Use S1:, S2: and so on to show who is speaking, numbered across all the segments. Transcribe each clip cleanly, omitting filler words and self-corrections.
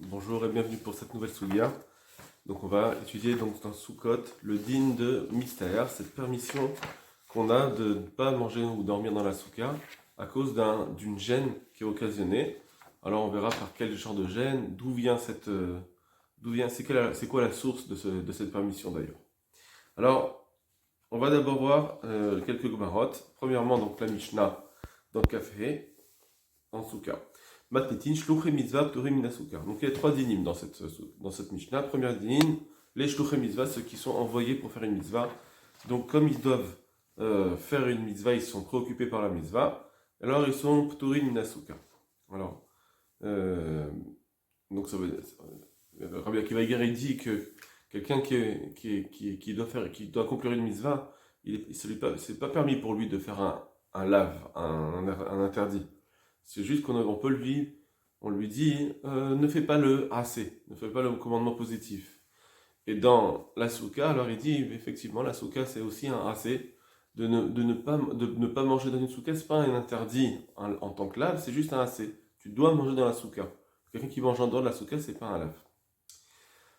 S1: Bonjour et bienvenue pour cette nouvelle Soulia. Donc on va étudier donc dans Soukot le din de mystère, cette permission qu'on a de ne pas manger ou dormir dans la souka à cause d'une gêne qui est occasionnée. Alors on verra par quel genre de gêne, c'est quoi la source de cette permission d'ailleurs. Alors on va d'abord voir quelques gemarotes. Premièrement donc la Mishnah dans le café en souka. Matnetin, shluché mitzvah, pturim min hasouka. Donc il y a trois dinim dans cette Mishnah. Première dinim, les shluché mitzvah, ceux qui sont envoyés pour faire une mitzvah. Donc comme ils doivent faire une mitzvah, ils sont préoccupés par la mitzvah, alors ils sont pturim min hasouka. Alors, donc ça veut dire, Rabbi Akiva Eiger, il dit que quelqu'un qui doit accomplir une mitzvah, c'est pas permis pour lui de faire un lave, un interdit. C'est juste on lui dit, ne fais pas le assez, ne fais pas le commandement positif. Et dans la souka, alors il dit, effectivement, la souka c'est aussi un assez, de ne pas manger dans une souka, c'est pas un interdit en tant que lave, c'est juste un assez. Tu dois manger dans la souka. Quelqu'un qui mange en dehors de la souka, c'est pas un lave.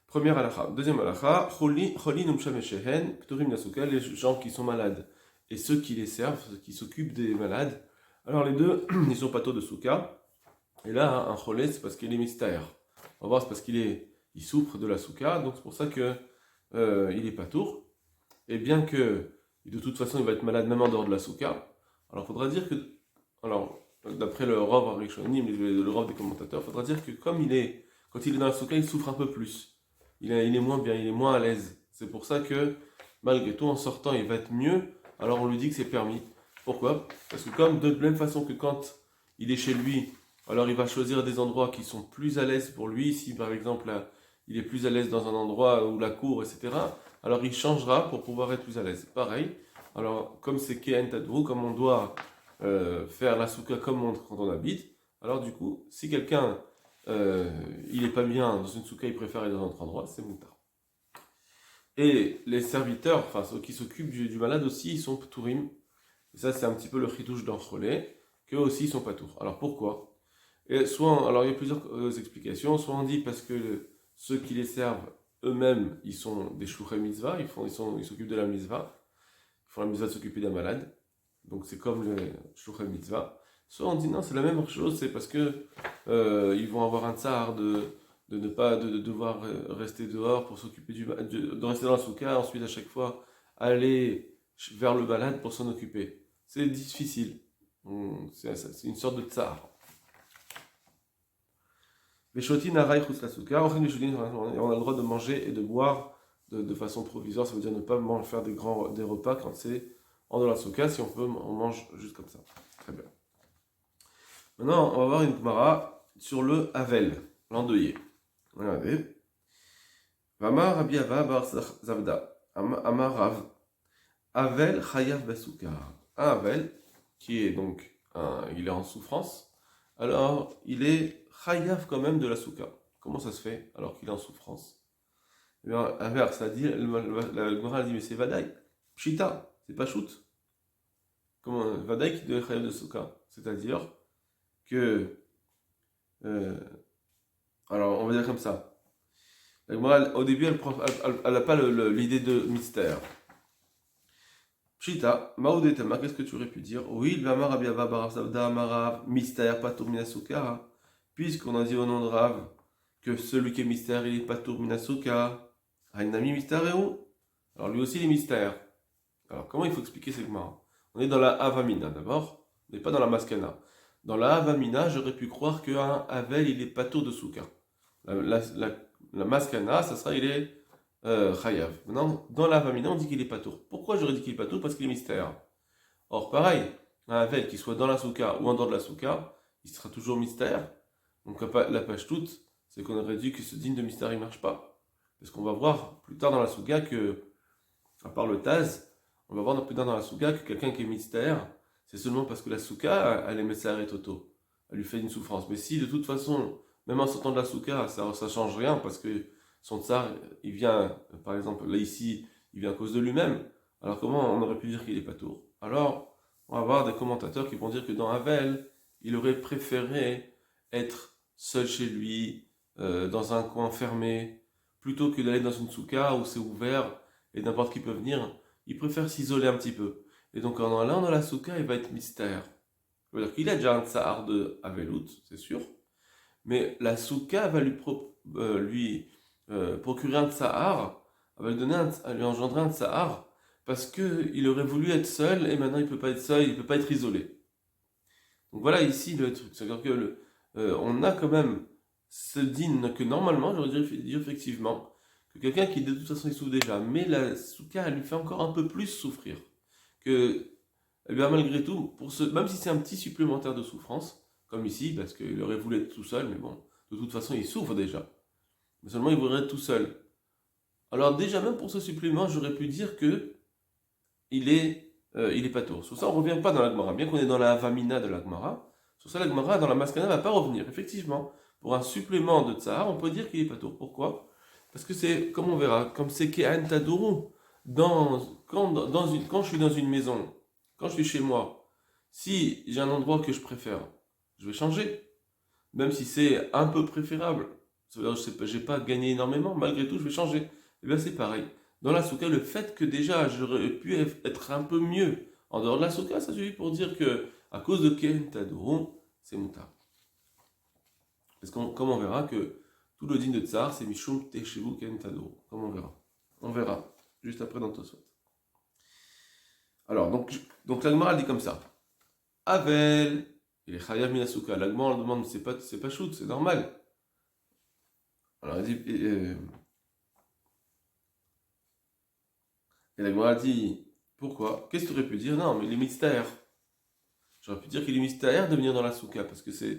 S1: Première halakha. Deuxième halakha, choli numsham eshehen, pturim la souka, les gens qui sont malades et ceux qui les servent, ceux qui s'occupent des malades. Alors les deux, ils sont pas tôt de souka. Et là, un cholé, c'est parce qu'il est mystère. On va voir, c'est parce il souffre de la souka, donc c'est pour ça que il est patour. Et bien que, de toute façon, il va être malade même en dehors de la souka. Alors, il faudra dire que, d'après le Rav Arishonim, le Rav des commentateurs, il faudra dire que quand il est dans la souka, il souffre un peu plus. Il est moins bien, il est moins à l'aise. C'est pour ça que, malgré tout, en sortant, il va être mieux. Alors, on lui dit que c'est permis. Pourquoi? Parce que comme de la même façon que quand il est chez lui, alors il va choisir des endroits qui sont plus à l'aise pour lui. Si par exemple il est plus à l'aise dans un endroit où la cour, etc., alors il changera pour pouvoir être plus à l'aise. Pareil, alors comme c'est Kehen Tadru, comme on doit faire la souka quand on habite, alors du coup, si quelqu'un il n'est pas bien dans une souka, il préfère aller dans un autre endroit, c'est moutar. Et les serviteurs, enfin ceux qui s'occupent du malade aussi, ils sont pturim. Et ça, c'est un petit peu le chidouche d'Ancholé, qu'eux aussi ils sont pas tours. Alors pourquoi? Alors il y a plusieurs explications. Soit on dit parce que ceux qui les servent eux-mêmes, ils sont des shluchei mitzvah, ils s'occupent de la mitzvah, ils font la mitzvah de s'occuper d'un malade. Donc c'est comme le shluchei mitzvah. Soit on dit non, c'est la même chose, c'est parce que ils vont avoir un tsar de devoir rester dehors pour s'occuper de rester dans la souka, ensuite à chaque fois aller vers le malade pour s'en occuper. C'est difficile. C'est une sorte de tsar. On a le droit de manger et de boire de façon provisoire, ça veut dire ne pas faire des repas quand c'est en dehors de la souka. Si on peut, on mange juste comme ça. Très bien. Maintenant, on va voir une gemara sur le havel, l'endeuillé. Regardez. Vama Rabbi Ava bar Zavda. Amar Rav. Havel chayav basouka. Un havel qui est donc il est en souffrance, alors il est chayav quand même de la souka. Comment ça se fait alors qu'il est en souffrance? Eh bien, inverse, ça dit, la Gemara dit mais c'est Vadaï, Pshita, c'est pas shoot. Comment Vadaï qui doit être chayav de souka, c'est-à-dire que alors on va dire comme ça. La Gemara, au début, elle n'a pas l'idée de mystère. Pshita, Maoudetama, qu'est-ce que tu aurais pu dire? Oui, le Vamar Abiava Barasavda Marav, mystère, Patour Minasuka, puisqu'on a dit au nom de Rav que celui qui est mystère, il est Patour Minasuka, Hainami mystère et où? Alors lui aussi, il est mystère. Alors comment il faut expliquer ces Gemara? On est dans la Avamina d'abord, on n'est pas dans la Maskana. Dans la Avamina, j'aurais pu croire qu'un Havel, il est Patour de Souka. La Maskana, ça sera, il est chayav. Maintenant, dans la Vamina, on dit qu'il est patour. Pourquoi j'aurais dit qu'il est patour? Parce qu'il est mystère. Or, pareil, un Havel qui soit dans la souka ou en dehors de la souka, il sera toujours mystère. Donc, la page toute, c'est qu'on aurait dit que ce digne de mystère, il ne marche pas. Parce qu'on va voir plus tard dans la souka que, à part le Taz, on va voir plus tard dans la souka que quelqu'un qui est mystère, c'est seulement parce que la souka, elle est mystère et toto. Elle lui fait une souffrance. Mais si, de toute façon, même en sortant de la souka, ça ne change rien parce que son tsar, il vient, par exemple, là ici, il vient à cause de lui-même. Alors comment on aurait pu dire qu'il est patour? Alors, on va avoir des commentateurs qui vont dire que dans Havel, il aurait préféré être seul chez lui, dans un coin fermé, plutôt que d'aller dans une souka où c'est ouvert et n'importe qui peut venir. Il préfère s'isoler un petit peu. Et donc en allant dans la souka, il va être mystère. Ça veut dire qu'il a déjà un tsahar de Havelout, c'est sûr, mais la souka va lui procurer un tsahar, elle va lui, lui engendrer un tsahar, parce qu'il aurait voulu être seul, et maintenant il ne peut pas être seul, il ne peut pas être isolé. Donc voilà ici le truc, c'est-à-dire que on a quand même ce din que normalement, j'aurais dû dire effectivement, que quelqu'un qui de toute façon il souffre déjà, mais la souka elle lui fait encore un peu plus souffrir, que eh bien, malgré tout, même si c'est un petit supplémentaire de souffrance, comme ici, parce qu'il aurait voulu être tout seul, mais bon, de toute façon, il souffre déjà. Mais seulement, il voudrait être tout seul. Alors, déjà, même pour ce supplément, j'aurais pu dire que il est pas tour. Sur ça, on ne revient pas dans la Gemara. Bien qu'on est dans la Havamina de la Gemara, sur ça, la Gemara, dans la Maskana, ne va pas revenir. Effectivement, pour un supplément de Tsahar, on peut dire qu'il est pas tour. Pourquoi? Parce que c'est, comme on verra, comme c'est Ke'an Tadourou, quand je suis dans une maison, quand je suis chez moi, si j'ai un endroit que je préfère, je vais changer. Même si c'est un peu préférable. Ça veut dire que je n'ai pas gagné énormément, malgré tout, je vais changer. Et bien c'est pareil. Dans la souka, le fait que déjà j'aurais pu être un peu mieux en dehors de la souka, ça suffit pour dire que à cause de Ken Tadoron, c'est moutar. Parce qu'on, comme on verra que tout le din de Tsar, c'est Mishum Teshevu Ken Tadoron. Comme on verra. On verra. Juste après dans Tosot. Alors, donc la Gemara dit comme ça. Avel, il est chayav minasuka. La Gemara demande, c'est pas shoot, c'est normal. Alors, il dit, et la Gemara dit, pourquoi? Qu'est-ce que tu aurais pu dire? Non, mais il est mystère. J'aurais pu dire qu'il est mystère de venir dans la souka, parce que ça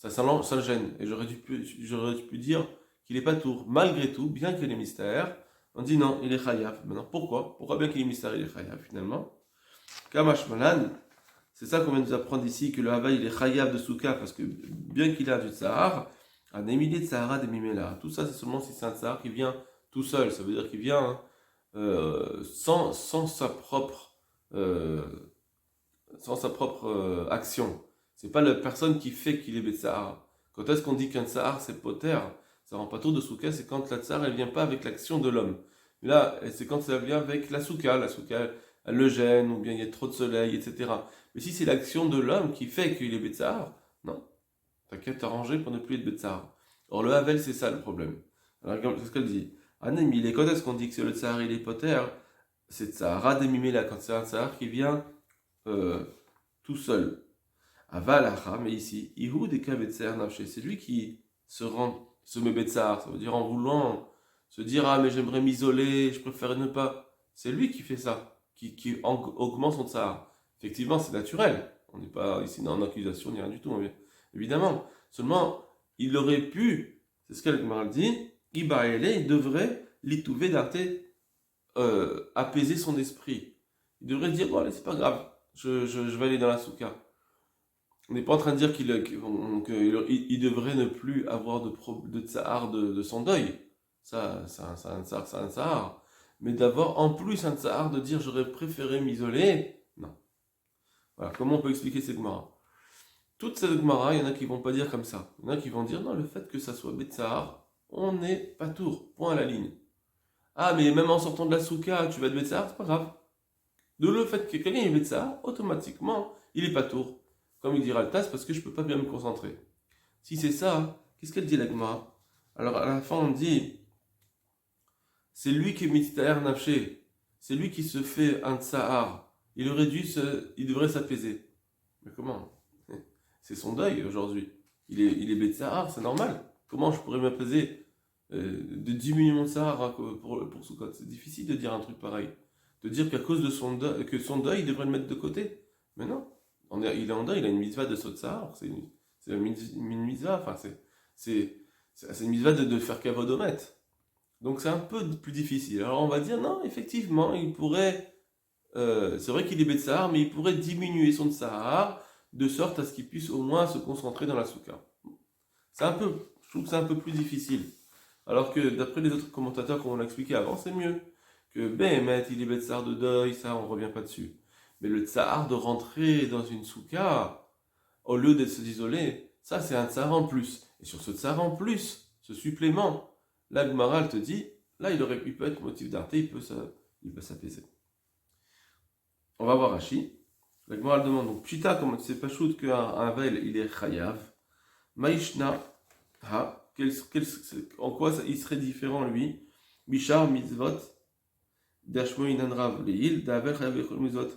S1: le gêne. Et j'aurais pu dire qu'il est pas tour. Malgré tout, bien qu'il est mystère, on dit non, il est chayav. Maintenant, pourquoi? Pourquoi bien qu'il est mystère, il est chayav finalement? Kamash Malan, c'est ça qu'on vient de nous apprendre ici, que le Hava il est chayav de souka, parce que bien qu'il a du tsahar, un émilé de Sahara de Mimela. Tout ça, c'est seulement si c'est un tsahar qui vient tout seul. Ça veut dire qu'il vient sans sa propre, euh, action. C'est pas la personne qui fait qu'il est Betsahar. Quand est-ce qu'on dit qu'un tsahar c'est poter, ça rend pas tour de souka, c'est quand la tsahar elle vient pas avec l'action de l'homme. Là, c'est quand ça vient avec la souka elle le gêne, ou bien il y a trop de soleil, etc. Mais si c'est l'action de l'homme qui fait qu'il est Betsahar, non, t'as qu'à t'arranger pour ne plus être Betsahar. Or le Havel, c'est ça le problème. Alors, c'est ce qu'elle dit. Anémile, quand est-ce qu'on dit que c'est le tsahar il est poter? C'est tsahara demimela, quand c'est un tsahar qui vient euh, tout seul. Avalacha, mais ici, Ihud et Kavetser Nafshe, c'est lui qui se met Betsar, ça veut dire en voulant se dire ah mais j'aimerais m'isoler, je préfère ne pas. C'est lui qui fait ça, qui augmente son tsar. Effectivement, c'est naturel. On n'est pas ici dans accusation ni rien du tout, évidemment. Seulement, il aurait pu, c'est ce qu'elle m'a dit, il devrait l'itouver d'arte apaiser son esprit. Il devrait dire bon allez, c'est pas grave, je vais aller dans la souka. On n'est pas en train de dire qu'il devrait ne plus avoir de tsahar de son deuil. Ça, c'est un tsahar, c'est un tsahar. Mais d'avoir en plus un tsahar de dire j'aurais préféré m'isoler, non. Voilà, comment on peut expliquer cette Gemara? Toute cette Gemara, il y en a qui vont pas dire comme ça. Il y en a qui vont dire non, le fait que ça soit Betsahar, on n'est pas tour, point à la ligne. Ah, mais même en sortant de la souka, tu vas être Betsahar, c'est pas grave. De le fait que quelqu'un est Betsahar, automatiquement, il est pas tour. Comme il dira le tas, parce que je peux pas bien me concentrer. Si c'est ça, qu'est-ce qu'elle dit la Gemara? Alors à la fin on dit, c'est lui qui est Mitztaher Nafshe, c'est lui qui se fait un tsahar. Il devrait s'apaiser. Mais comment? C'est son deuil aujourd'hui. Il est Betsahar, c'est normal. Comment je pourrais m'apaiser de diminuer mon tsahar pour Sukkot? C'est difficile de dire un truc pareil. De dire qu'à cause de son deuil, il devrait le mettre de côté. Mais non. Il est en deuil, il a une mitzvah de Sotsahar, c'est une mitzvah, enfin c'est une mitzvah de faire kavodomet. Donc c'est un peu plus difficile. Alors on va dire non, effectivement, il pourrait, c'est vrai qu'il est Betsahar, mais il pourrait diminuer son tsahar de sorte à ce qu'il puisse au moins se concentrer dans la souka. Je trouve que c'est un peu plus difficile. Alors que d'après les autres commentateurs, comme on l'a expliqué avant, c'est mieux. que Béhémet, il est Betsar de deuil, ça on revient pas dessus. Mais le tsar de rentrer dans une souka, au lieu de s'isoler, ça c'est un tsar en plus. Et sur ce tsar en plus, ce supplément, là le Maral te dit, là il peut être motif d'arte, il peut s'apaiser. On va voir Rashi. La Gemara demande donc, Pshita, comme c'est pas shoot qu'un veil, il est chayav. Maishna, ha, en quoi il serait différent lui? Bishar mitzvot, dashmo inan rav leil, d'aver chayav echol mitzvot,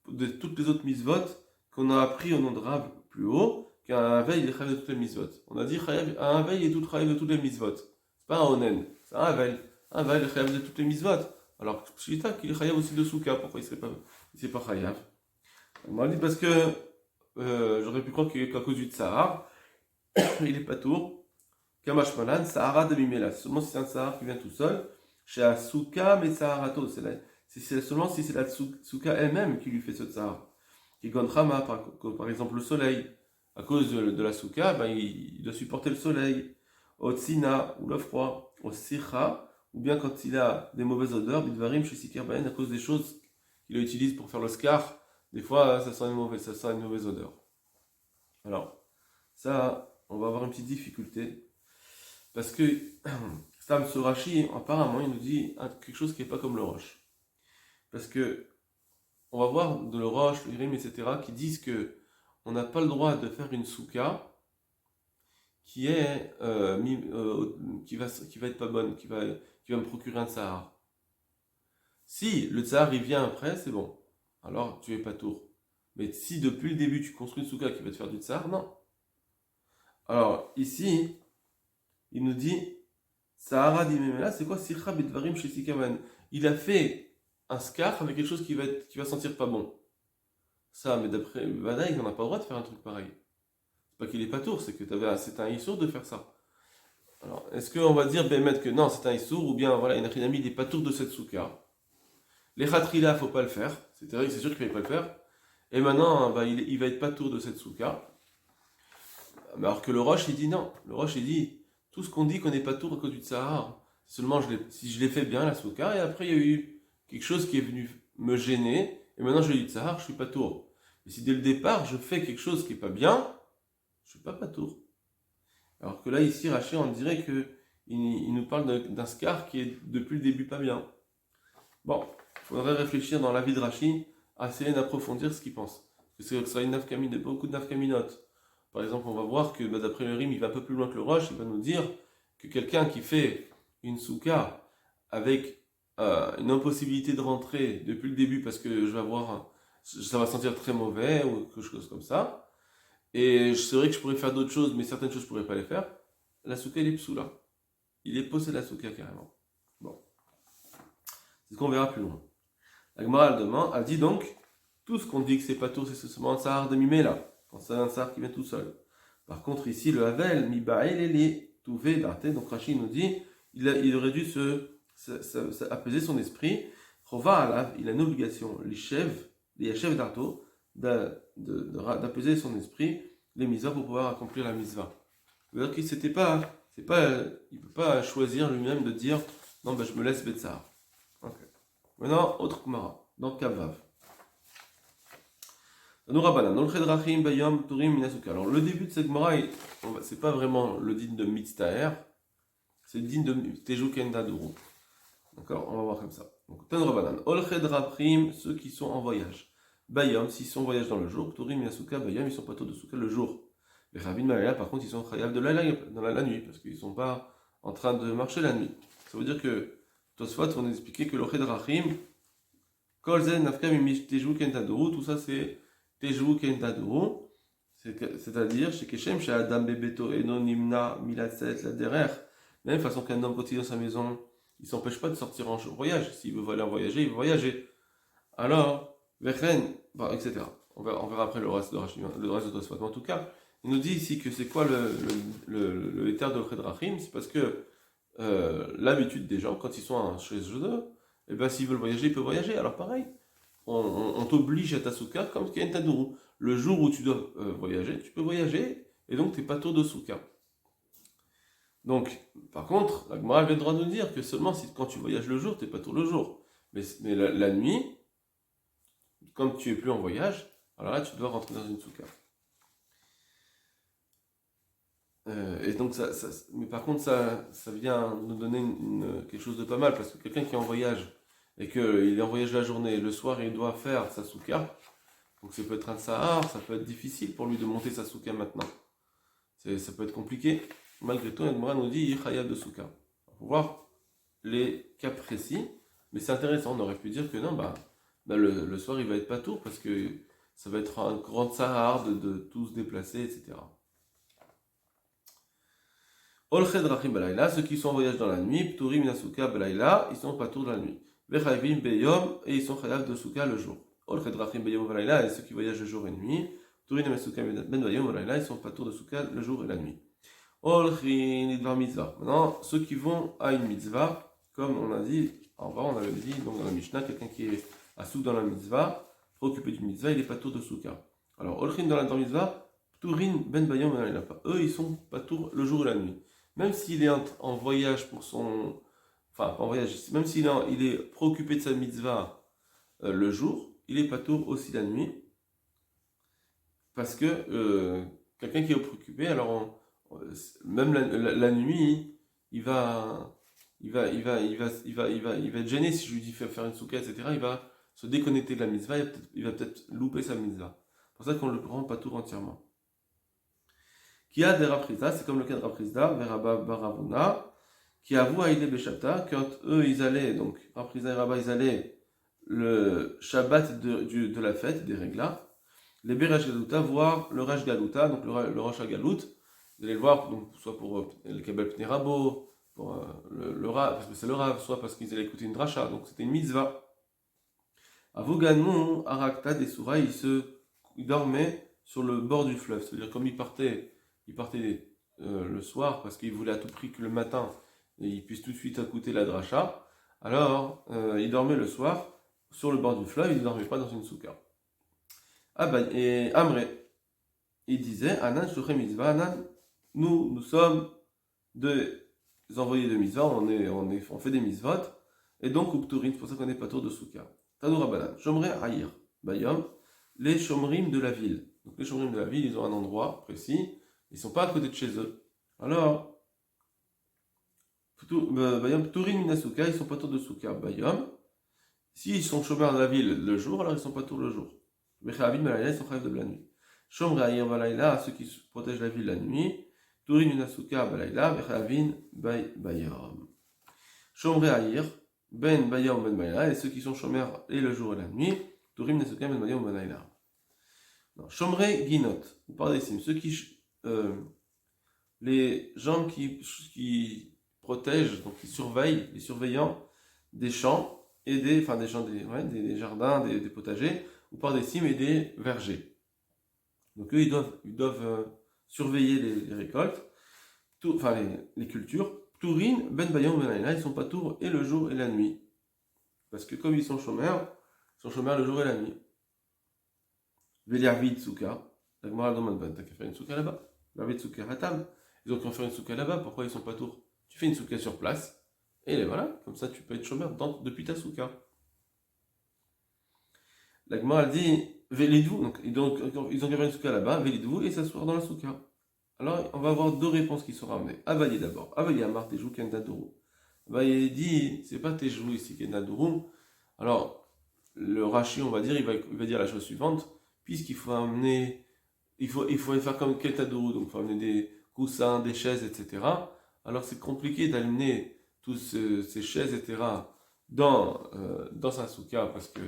S1: de toutes les autres mitzvot qu'on a appris au nom de Rav plus haut, qu'un veil il est chayav de toutes les mitzvot. On a dit un veil est tout chayav de toutes les mitzvot. C'est pas un onen, c'est un veil. Un veil est chayav de toutes les mitzvot. Alors, Pshita, qu'il est chayav aussi de souka, pourquoi il serait pas chayav? On m'a dit parce que j'aurais pu croire qu'à cause du tsahar, il est pas tour. Kamash malan, sahara de mimela. Seulement si c'est un tsahar qui vient tout seul. Chez Asuka, mais saharato. C'est seulement si c'est la souka elle-même qui lui fait ce tsahar. Qui gondrama, par exemple le soleil. À cause de la souka, ben, il doit supporter le soleil. Au tsina, ou le froid. Au sicha, ou bien quand il a des mauvaises odeurs, bidvarim chez Sikerbaen, à cause des choses qu'il utilise pour faire le scar. Des fois, ça sent une mauvaise odeur. Alors, ça, on va avoir une petite difficulté. Parce que Stam Sorachi, apparemment, il nous dit quelque chose qui n'est pas comme le roche. Parce que, on va voir de le roche, le rim, etc., qui disent que on n'a pas le droit de faire une souka qui est qui va être pas bonne, qui va me procurer un tsahar. Si le tsahar il vient après, c'est bon. Alors tu es pas tour. Mais si depuis le début tu construis une souka qui va te faire du tsar, non. Alors ici, il nous dit Sahara dimemela, c'est quoi Sicha bedvarim chez Sikaman? Il a fait un scar avec quelque chose qui va sentir pas bon. Ça, mais d'après Vada, il n'en a pas le droit de faire un truc pareil. C'est pas qu'il est pas tour, c'est que c'est un issour de faire ça. Alors, est-ce qu'on va dire Bémet que non, c'est un issour, ou bien voilà, une il n'est pas tour de cette souka? Les khatrila, faut pas le faire. C'est sûr qu'il ne fallait pas le faire. Et maintenant, bah, il va être pas tour de cette souka. Alors que le Roche, il dit non. Le Roche, il dit tout ce qu'on dit qu'on n'est pas tour à cause du Tsahar. Seulement, si je l'ai fait bien, la souka, et après, il y a eu quelque chose qui est venu me gêner, et maintenant, je lui dis Tsahar, je suis pas tour. Et si dès le départ, je fais quelque chose qui est pas bien, je suis pas tour. Alors que là, ici, Rachid, on dirait qu'il nous parle d'un scar qui est depuis le début pas bien. Bon, il faudrait réfléchir dans la vie de Rachid à essayer d'approfondir ce qu'il pense. Parce que ça a beaucoup de nafkaminotes. Par exemple, on va voir que d'après le Rim, il va un peu plus loin que le Roche, il va nous dire que quelqu'un qui fait une souka avec une impossibilité de rentrer depuis le début parce que ça va sentir très mauvais ou quelque chose comme ça, et c'est vrai que je pourrais faire d'autres choses, mais certaines choses je pourrais pas les faire, la souka il est psoula. Il est posé la souka carrément. Bon. C'est ce qu'on verra plus loin. La Gemara elle dit donc, tout ce qu'on dit que c'est pas tout, c'est seulement un tsahar de mimé là. Quand c'est un tsar qui vient tout seul. Par contre, ici, le Havel, Mibael, Touvé, Darte, donc Rachid nous dit, il aurait dû apaiser son esprit. Chova, il a une obligation, les chefs d'Arto, d'apaiser son esprit, les mitzvahs pour pouvoir accomplir la mitzvah. C'est-à-dire qu'il il ne peut pas choisir lui-même de dire, non, ben, je me laisse Betsar. Okay. Maintenant, autre Kumara, dans Kavav. Alors, le début de cette Gemara, c'est pas vraiment le din de Mitztaher, c'est le din de Teju Kendaduru. D'accord, on va voir comme ça. Donc, Tanrabanan, Olchedrachim, ceux qui sont en voyage. Bayom, s'ils sont en voyage dans le jour, Turim Yasuka, Bayom, ils sont pas tous de Souka le jour. Les Ravin Malaya, par contre, ils sont chayav dans la nuit, parce qu'ils sont pas en train de marcher la nuit. Ça veut dire que Tosfot, on a expliqué que l'Olchedrachim, Kolzen, Nafkam, Teju Kendaduru, tout ça c'est Teju Kendaduru, c'est-à-dire chez Keshem, chez Adam Bebeto Eno Nimna Milatset la Derer. De la même façon qu'un homme quand il est dans sa maison, il ne s'empêche pas de sortir en voyage. S'il veut aller voyager, il veut voyager. Alors, Vechen, etc. On verra après le reste de Tosfot. En tout cas, il nous dit ici que c'est quoi le éther de Chedrachim. C'est parce que l'habitude des gens, quand ils sont chez eux, et ben, s'ils veulent voyager, ils peuvent voyager. Alors pareil. On t'oblige à ta souka comme qu'il y a une taduru. Le jour où tu dois voyager, tu peux voyager, et donc tu n'es pas tour de souka. Donc, par contre, la Gemara avait le droit de nous dire que seulement quand tu voyages le jour, tu n'es pas tour le jour. Mais la nuit, comme tu es plus en voyage, alors là, tu dois rentrer dans une souka. Et donc, mais par contre, ça vient nous donner quelque chose de pas mal, parce que quelqu'un qui est en voyage, et qu'il est en voyage la journée, et le soir, il doit faire sa souka, donc ça peut être un sahar, ça peut être difficile pour lui de monter sa souka maintenant. Ça peut être compliqué. Malgré tout, Edmora nous dit, il de souka. Il faut voir les cas précis, mais c'est intéressant, on aurait pu dire que non, le soir, il va être pas tour, parce que ça va être un grand sahar de tout se déplacer, etc. Olched Rachim Belaïla, ceux qui sont en voyage dans la nuit, Pturim Nasuka Belaïla, ils sont pas tour de la nuit. Vechayvim Beyom, et ils sont chayav de Souka le jour. Olched Rachim Beyom Belaïla, et ceux qui voyagent le jour et la nuit, Pturim Nasuka Ben Beyom Belaïla, ils sont pas tour de Souka le jour et la nuit. Olchin Idvar Mitzvah. Maintenant, ceux qui vont à une mitzvah, comme on a dit, on avait dit donc dans la Mishnah, quelqu'un qui est à souk dans la mitzvah, préoccupé d'une mitzvah, il est pas tour de Souka. Alors, Olchin dans la mitzvah, Pturim Ben Beyom Belaïla. Eux, ils sont pas tour le jour et la nuit. Même s'il est en voyage pour son... Enfin, pas en voyage, même s'il est préoccupé de sa mitzvah le jour, il est patour aussi la nuit. Parce que quelqu'un qui est préoccupé, alors même la nuit, il va être gêné si je lui dis faire une soukha, etc. Il va se déconnecter de la mitzvah, il va peut-être louper sa mitzvah. C'est pour ça qu'on le rend patour entièrement. Qui a des Raprizda, c'est comme le cas de Raprizda, Veraba Baravona, qui avoue à Aïdé Beshapta, quand eux ils allaient, donc Raprizda et Rabba ils allaient le Shabbat de la fête, des réglas, les Berash Galuta, voir le Rash Galuta, donc le Rosh Galut, vous allez le voir, donc, soit pour le Kabel Pnei Rabo, pour le Rav, parce que c'est le Rav, soit parce qu'ils allaient écouter une dracha, donc c'était une mitzvah. Avoganon, Arakta, des Soura, ils dormaient sur le bord du fleuve, c'est-à-dire comme ils partaient le soir parce qu'ils voulaient à tout prix que le matin ils puissent tout de suite écouter la dracha. Alors ils dormaient le soir sur le bord du fleuve, ils ne dormaient pas dans une souka. Et Amré, il disait Anan Shochem Mitzvah, Anan, nous sommes des envoyés de mitzvah, on fait des mitzvot, et donc Ukturin, c'est pour ça qu'on n'est pas tour de souka. Tanoura Banan, Shomré Aïr, Bayom, les Shomrim de la ville. Donc les Shomrim de la ville, ils ont un endroit précis. Ils ne sont pas à côté de chez eux. Alors, Bayom Turin Minasuka, ils sont pas tour de Souka. Bayom, s'ils sont chômeurs de la ville le jour, alors ils sont pas tour le jour. Bechavim Malayla, ils sont chayav de la nuit. Shomre Ayir Balayla, ceux qui protègent la ville la nuit. Turin Minasuka Balayla, Bechavim Bayom. Shomre Ayir, Ben Bayom Ben Balayla, et ceux qui sont chômeurs et le jour et la nuit. Turin Minasuka Ben Bayom Balayla. Shomre Ginot, vous parlez ici, ceux qui les gens qui protègent, donc qui surveillent, les surveillants des champs et des jardins, des potagers, ou par des cimes et des vergers. Donc eux, ils doivent surveiller les récoltes, les cultures. Tourin, Ben Bayon, Ben Aïla, ils sont pas tours et le jour et la nuit. Parce que comme ils sont chômeurs le jour et la nuit. Veliarvid Souka, la Gemara demande, t'as qu'à faire une souka là-bas. Veliarvid Souka Hatam. Ils ont qu'à faire une souka là-bas, pourquoi ils sont pas tours? Tu fais une souka sur place, et voilà, comme ça tu peux être chômeur depuis ta souka. La Gemara dit, Velidou, donc ils ont qu'à faire une souka là-bas, Velidou, et s'asseoir dans la souka. Alors on va avoir deux réponses qui sont ramenées. Abaye d'abord, Abaye Amar Tejou Kendadourou. Abaye dit, c'est pas Tejou ici Kendadourou. Alors, le Rashi, on va dire, il va dire la chose suivante, puisqu'il faut amener, il faut faire comme Kentadourou, donc il faut amener des coussins, des chaises, etc. Alors c'est compliqué d'amener toutes ces chaises, etc. dans sa souka parce que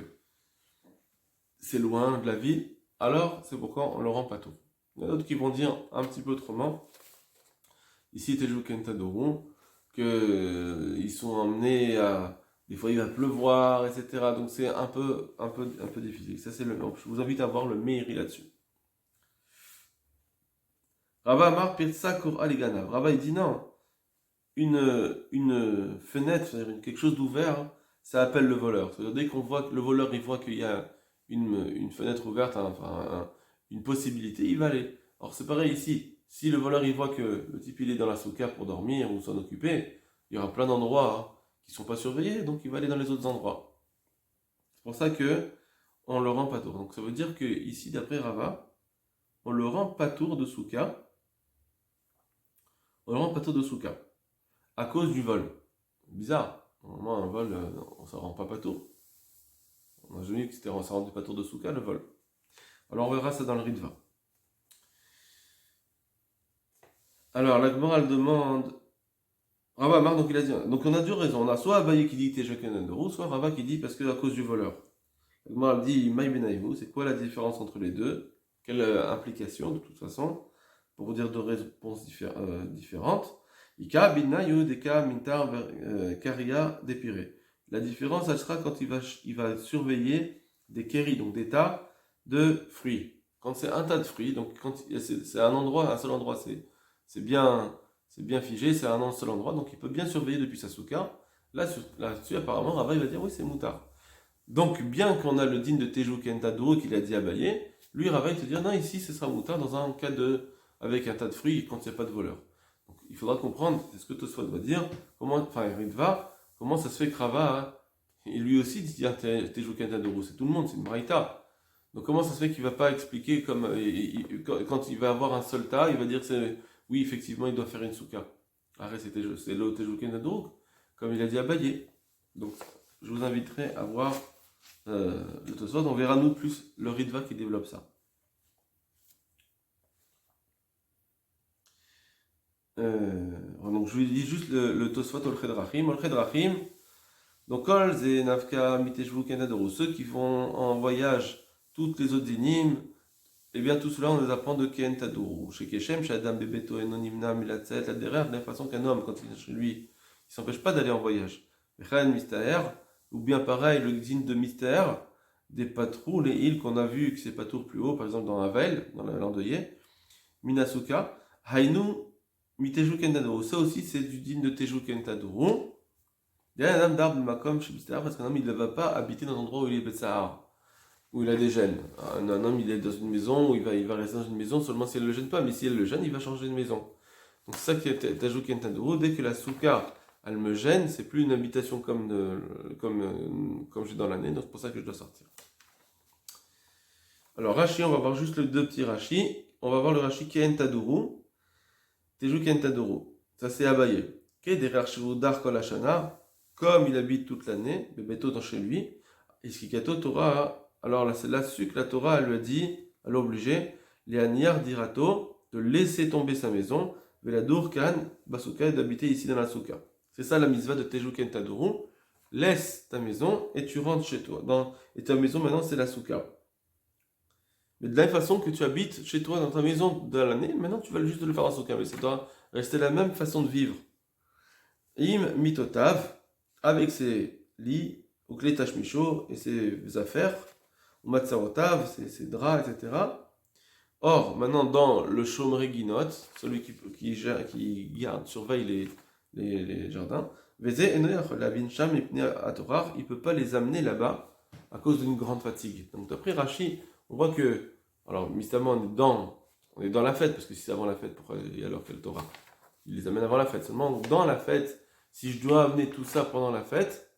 S1: c'est loin de la ville. Alors c'est pourquoi on le rend pas tout. Il y en a d'autres qui vont dire un petit peu autrement. Ici, Teju Kentadourou, qu'ils sont emmenés à... Des fois, il va pleuvoir, etc. Donc, c'est un peu difficile. Ça, donc, je vous invite à voir le Meiri là-dessus. Rava Amar Pirsa Kor Aligana. Rava, il dit non. Une fenêtre, c'est-à-dire quelque chose d'ouvert, ça appelle le voleur. C'est-à-dire, dès qu'on voit que le voleur, il voit qu'il y a une fenêtre ouverte, une possibilité, il va aller. Alors, c'est pareil ici. Si le voleur, il voit que le type, il est dans la souka pour dormir ou s'en occuper, il y aura plein d'endroits qui ne sont pas surveillés, donc il va aller dans les autres endroits. pour ça que on le rend patour. Donc ça veut dire que ici, d'après Rava, on le rend patour de souka. On le rend patour de souka à cause du vol. Bizarre. Normalement, un vol, on ne s'en rend pas patour. On a jamais vu que c'était ça rendait patour de souka le vol. Alors on verra ça dans le Ritva. Alors la Gemara elle demande. Rava Amar, donc il a dit. Donc on a deux raisons. On a soit Abaye qui dit Tejaken Adorou, soit Rava qui dit parce que à cause du voleur. La Gemara dit Maï Benaïmou, c'est quoi la différence entre les deux? Quelle implication de toute façon? Pour vous dire deux réponses différentes. Ika binna deka mintar karia dépiré. La différence, elle sera quand il va surveiller des kéris, donc des tas de fruits. Quand c'est un tas de fruits, donc quand c'est un endroit, un seul endroit, c'est bien figé, c'est un seul endroit, donc il peut bien surveiller depuis sa souka. Là-dessus, apparemment, Rava il va dire oui, c'est moutard. Donc, bien qu'on a le digne de Tejou Kentadou qu'il a dit abayé, lui, Rava il te dit non, ici, ce sera moutard dans un cas avec un tas de fruits quand il n'y a pas de voleur. Donc, il faudra comprendre, c'est ce que Tosfot va dire, comment ça se fait que Rava, et lui aussi dit Tejou Kentadou, c'est tout le monde, c'est une braïta. Donc, comment ça se fait qu'il ne va pas expliquer quand il va avoir un seul tas, il va dire oui, effectivement, il doit faire une souka. Arrête, c'est le Tejou Kentadou, comme il a dit abayé. Donc, je vous inviterai à voir le Tosfot, on verra nous plus le Ritva qui développe ça. Donc je lui dis juste le Tosfot au Chedrachim. Au Chedrachim, donc Kol ze Nafka Miteshvu Kenadoro, ceux qui vont en voyage toutes les autres dynimes, eh bien tout cela on les apprend de Ken Tadoro. Chez Keshem, chez Adam Bebeto Enonimna Milatzet, la derrière, de la façon qu'un homme, quand il est chez lui, il ne s'empêche pas d'aller en voyage. Ren Mistaher, ou bien pareil, le din de mystère, des patrous, les îles qu'on a vu, que c'est patour plus haut, par exemple dans Havel, dans l'Andeuillet, Minasuka, Hainu, Miteju Kentadoro. Ça aussi, c'est du din de Teju Kentadoro. Il y a un homme d'arbre makom chez mystère, parce qu'un homme, il ne va pas habiter dans un endroit où il est Betsahar, où il a des gènes. Un homme, il est dans une maison, où il va rester dans une maison seulement si elle ne le gêne pas, mais si elle le gêne, il va changer de maison. Donc c'est ça qui est Teju Kentadoro. Dès que la souka elle me gêne, c'est plus une habitation comme j'ai dans l'année, donc c'est pour ça que je dois sortir. Alors Rashi, on va voir juste les deux petits Rashi. On va voir le Rashi Ken Taduru, Teju Ken Taduru. Ça c'est abayé. Dar Kol Hashana, comme il habite toute l'année, Bebeto dans chez lui, Iskikato Torah, alors là c'est là-dessus que la Torah elle lui a dit, elle l'a obligé, les Aniar Dirato, de laisser tomber sa maison, Veladur Kan Basuka, d'habiter ici dans la Souka. C'est ça la mitzvah de Teju Kentaduru. Laisse ta maison et tu rentres chez toi. Et ta maison maintenant c'est la souka. Mais de la même façon que tu habites chez toi dans ta maison de l'année, maintenant tu vas juste le faire en souka. Mais ça doit rester la même façon de vivre. Im mitotav, avec ses lits, ou clés tashmicho et ses affaires, ou matsarotav, ses draps, etc. Or, maintenant dans le chomre guinot, celui qui garde, surveille les jardins, il ne peut pas les amener là-bas à cause d'une grande fatigue. Donc d'après Rashi, on voit que, alors mystamment on est dans la fête, parce que si c'est avant la fête, pourquoi il y a alors quel Torah? Il les amène avant la fête. Seulement dans la fête, si je dois amener tout ça pendant la fête,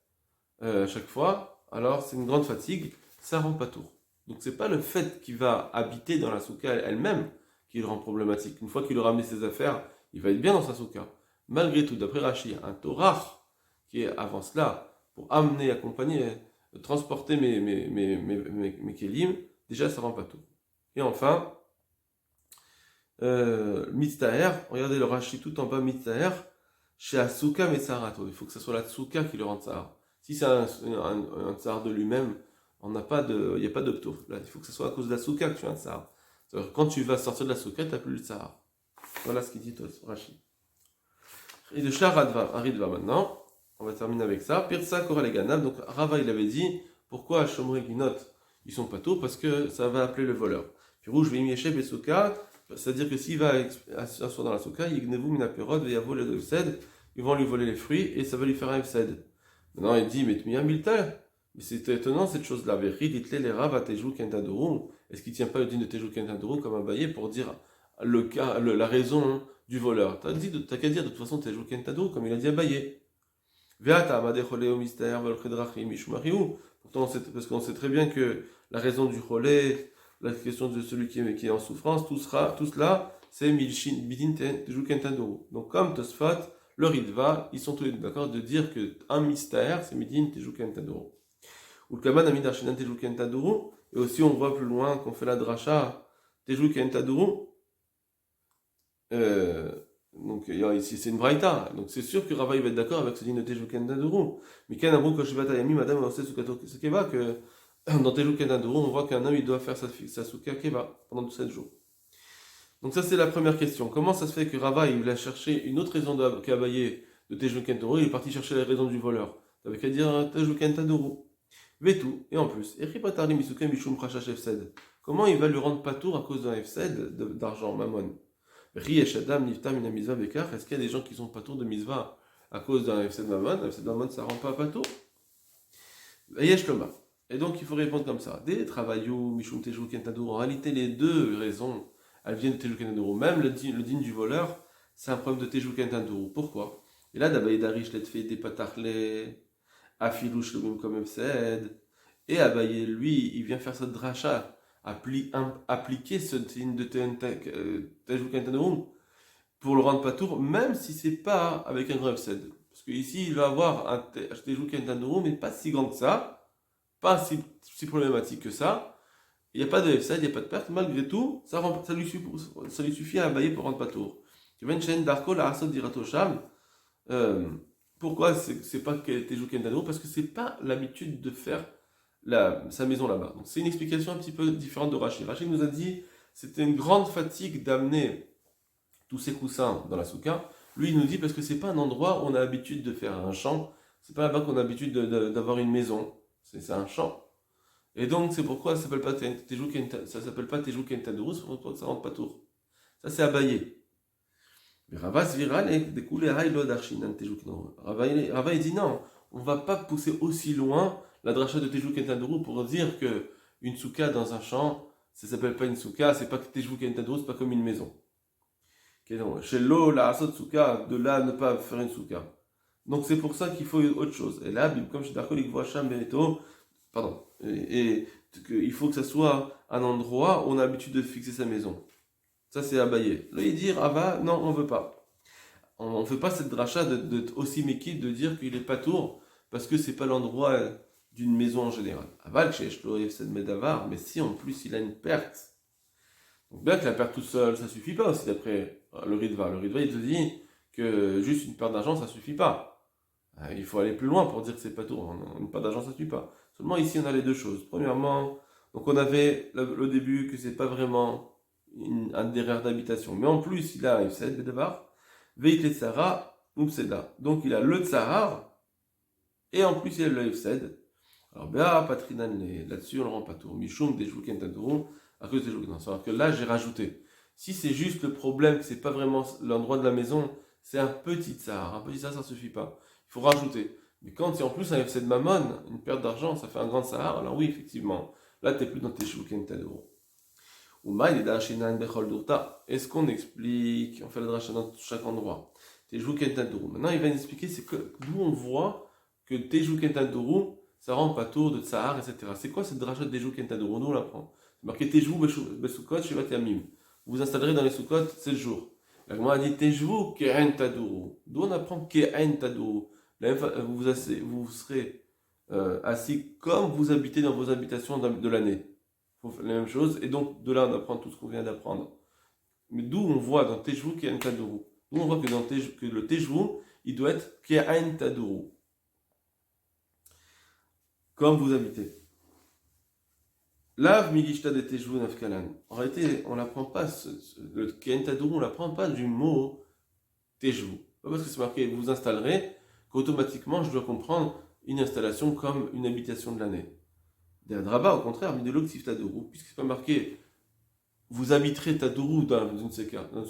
S1: chaque fois, alors c'est une grande fatigue, ça rend pas tour. Donc c'est pas le fait qu'il va habiter dans la souka elle-même qui le rend problématique. Une fois qu'il aura amené ses affaires, il va être bien dans sa souka. Malgré tout, d'après Rashi, un Torah qui est avant cela, pour amener, accompagner, transporter mes kelim, déjà ça rend pas tout. Et enfin, Mitztaher, regardez le Rashi tout en bas, Mitztaher, chez Asuka Metsarato. Il faut que ce soit la Tsuka qui le rende Tsahar. Si c'est un Tsahar de lui-même, il n'y a pas de ptour. Là, il faut que ce soit à cause de la Souka que tu as un Tsahar. Quand tu vas sortir de la Souka, tu n'as plus le Tsahar. Voilà ce qu'il dit Rashi. Et de Shar Aridva maintenant, on va terminer avec ça. Pirsa Koraleganab, donc Rava il avait dit, pourquoi Shomre Ginot ils sont pas tôt? Parce que ça va appeler le voleur. Puis rouge, Vimieshev et Souka, c'est-à-dire que s'il va s'asseoir dans la Souka, Yignevu Minaperod, Veyavo le Efsed, ils vont lui voler les fruits et ça va lui faire un Efsed. Maintenant il dit, mais Tmiya Milta, mais c'est étonnant cette chose-là. Vechi, dites les Rav à Teju Kentaduru, est-ce qu'il ne tient pas le din de Teju Kentaduru comme un baillet pour dire la raison du voleur? T'as qu'à dire de toute façon Teju Kentaduru comme il a dit à Baye. Ve'ata amade cholé mystère velchedrachim mishumariu. Pourtant, parce qu'on sait très bien que la raison du cholé, la question de celui qui est en souffrance, tout cela, c'est milshin bidin teju kentadoru. Donc, comme Tosfot, le Ritva, ils sont tous les deux d'accord de dire que un mystère, c'est midin teju kentadoru. Ou le kaman amid arshinan teju kentadoru. Et aussi, on voit plus loin qu'on fait la dracha teju kentadoru. Donc ici c'est une braïta, donc c'est sûr que Rava va être d'accord avec ce din de Teju Kentadoru. Mais Ken Amru Koshivat Ayami, Madame Ose Sukato Keva, que dans Teju Kentadoru, on voit qu'un homme il doit faire sa Suka Keva pendant 7 jours. Donc ça c'est la première question. Comment ça se fait que Rava il a cherché une autre raison qu'Abaye de Teju Kentadoru, il est parti chercher la raison du voleur. T'avais qu'à dire Teju Kentadoru. Vetu, et en plus, Eripatarli Misuke Mishum Prashash Efsed. Comment il va lui rendre patour à cause d'un Efsed d'argent, Mammon? Est-ce qu'il y a des gens qui sont pas tour de Misva à cause d'un FC de Mammon? Un FC de Mammon, ça rend pas tour. Et donc il faut répondre comme ça. Des travaillou, Mishum Teju Kentadour. En réalité, les deux raisons, elles viennent de Teju Kentadour. Même le din du voleur, c'est un problème de Teju Kentadour. Pourquoi? Et là, d'Abaye Darish, let fait des patarle, Afilouch, le même comme FCD. Et Abaye, lui, il vient faire cette dracha. Appliquer ce din de Teju Kentadour pour le rendre patour, même si c'est pas avec un grand FCD. Parce qu'ici, il va avoir un Teju Kentadour, mais pas si grand que ça, pas si problématique que ça. Il n'y a pas de FCD, il n'y a pas de perte, malgré tout, ça lui suffit à abayer pour rendre patour. Pourquoi c'est pas Teju Kentadour? Parce que c'est pas l'habitude de faire sa maison là-bas. Donc c'est une explication un petit peu différente de Rachid. Rachid nous a dit c'était une grande fatigue d'amener tous ces coussins dans la souka. Lui il nous dit parce que c'est pas un endroit où on a l'habitude de faire un champ, c'est pas là-bas qu'on a l'habitude d'avoir une maison, c'est un champ. Et donc c'est pourquoi ça s'appelle pas Teju Kentadour, c'est pourquoi ça rentre pas tour. Ça c'est abayé. Mais Rava il dit non, on va pas pousser aussi loin la dracha de Teju Kentadour pour dire que une souka dans un champ, ça s'appelle pas une souka, c'est pas que Teju Kentadour, c'est pas comme une maison. Chez l'eau, la asot souka, de là ne pas faire une souka. Donc c'est pour ça qu'il faut autre chose. Et là, comme chez Darko, il voit Sham Beneto, pardon, et il faut que ça soit un endroit où on a l'habitude de fixer sa maison. Ça c'est abayé. Là il dit Rava, non, on veut pas. On ne fait pas cette dracha de aussi méquille de dire qu'il est pas tour parce que c'est pas l'endroit d'une maison en général. Aval chez Medavar, mais si en plus il a une perte. Donc bien que la perte tout seul, ça suffit pas aussi d'après le Ritva. Le Ritva il te dit que juste une perte d'argent ça suffit pas. Il faut aller plus loin pour dire que c'est pas tour. Une perte d'argent ça suffit pas. Seulement ici on a les deux choses. Premièrement, donc on avait le début que c'est pas vraiment un derrière d'habitation. Mais en plus il a un Efsed Medavar. Veikle Tsara, Upseda. Donc il a le Tsahar, et en plus il a le Efsed. Alors, Béa, Patrinan, là-dessus on le rend pas tour. Mishum, Teju Kentadour, à cause des Teju. Alors que là j'ai rajouté. Si c'est juste le problème, que c'est pas vraiment l'endroit de la maison, c'est un petit Tsahar. Un petit Tsahar ça suffit pas. Il faut rajouter. Mais quand il y a en plus un Efsed Mammon, une perte d'argent, ça fait un grand Tsahar, alors oui, effectivement. Là t'es plus dans Teju Kentadour. Est-ce qu'on explique, on fait la dracha dans chaque endroit? Teju Kentadour. Maintenant, il va nous expliquer c'est d'où on voit que Teju Kentadour, ça rend pas tour de Tsahar, etc. C'est quoi cette dracha de Teju Kentadour? Nous on l'apprend. C'est marqué Teju Besukot Shivat Yamim. Vous vous installerez dans les Sukkot 7 jours. La Gemara dit Teju Keren D'où on apprend Keren Tadour? Vous serez assis comme vous habitez dans vos habitations de l'année. La même chose, et donc de là on apprend tout ce qu'on vient d'apprendre. Mais d'où on voit dans Teju Keren Tadour? D'où on voit que le Teju, il doit être Keren Tadour. Comme vous habitez. Lav Milishta de Teju Nafkalan. En réalité, on n'apprend pas le Keren Tadour, on n'apprend pas du mot Teju. Pas parce que c'est marqué vous installerez, qu'automatiquement je dois comprendre une installation comme une habitation de l'année. Draba, au contraire, Midolog Tadourou, puisque c'est pas marqué vous habiterez Tadourou dans une souka. Ça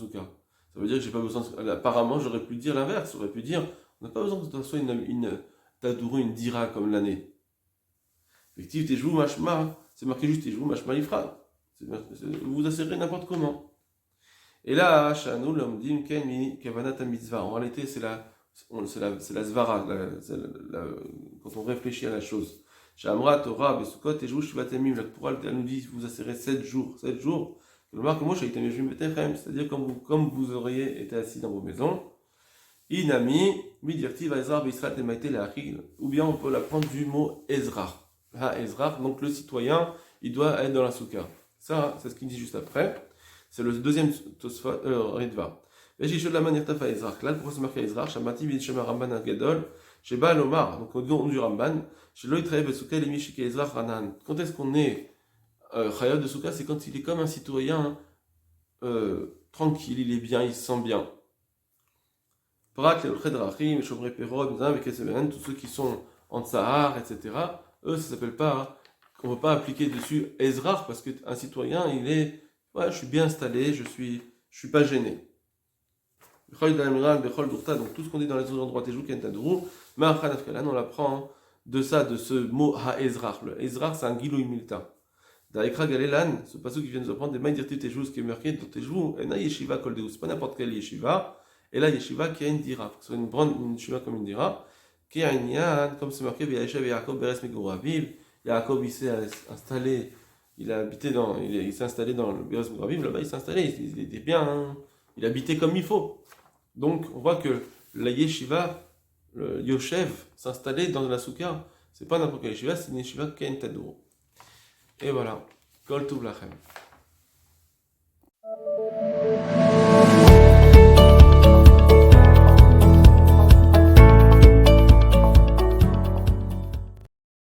S1: veut dire que j'ai pas besoin. Apparemment, j'aurais pu dire l'inverse. J'aurais pu dire on n'a pas besoin que ce soit une Tadourou, une Dira comme l'année. Effectivement, Teju Mashma, c'est marqué juste Teju Mashma Ifra. Vous vous assurez n'importe comment. Et là, Shanu, l'homme dit Kemi, Kavanata Mitzvah. En réalité, c'est C'est la svara, quand on réfléchit à la chose. Shamra, Torah, Besukot, et Jouch, Shivatemim, la Pourale, elle nous dit, vous asserrez 7 jours. 7 jours. Le marque, moi, c'est-à-dire comme vous auriez été assis dans vos maisons. Inami, Midirti, Ezra, Israël, Temaïté, la ou bien on peut la prendre du mot Ezra. Ezra, donc le citoyen, il doit être dans la soukha. Ça, c'est ce qu'il dit juste après. C'est le deuxième Ritva. Vejishod la manière tafa Ezra. Là, pourquoi c'est marqué Ezra? Shamati bin Shema Ramban Agadol. Sheba Lomar. Donc au nom du Ramban. Chez Loï Trae Besoukha, les Mishike Ezra Ranan. Quand est-ce qu'on est Chayav de Soukha? C'est quand il est comme un citoyen tranquille, il est bien, il se sent bien. Prak, les Chedrachim, Shomre Perod, tous ceux qui sont en Tsahar, etc. Eux, ça s'appelle pas. On ne peut pas appliquer dessus Ezra parce qu'un citoyen, il est. Ouais, je suis bien installé, je suis pas gêné. Donc tout ce qu'on dit dans les autres endroits, Tejou, Kentadrou, on l'apprend de ça, de ce mot ha-ezrar. Le ezrar, c'est un gilou milta. Daïkra Galelan, ce passage qui vient nous apprendre, des mains dirti Tejou, ce qui est marqué dans Tejou, et na yeshiva kol deus, pas n'importe quelle yeshiva, et là yeshiva qui a une dira, que ce soit une yeshiva comme une dira, qui a une yan, comme c'est marqué, Yaakov Yaakov Beres Megouraviv, Yaakov il s'est installé, il s'est installé dans le Beres Megouraviv, là-bas il s'est installé, il était bien, hein, il habitait comme il faut. Donc, on voit que la yeshiva, le yoshev, s'installait dans la soukha. C'est pas n'importe quelle yeshiva, c'est une yeshiva Ken Tadour. Et voilà. Kol Tuv Lachem.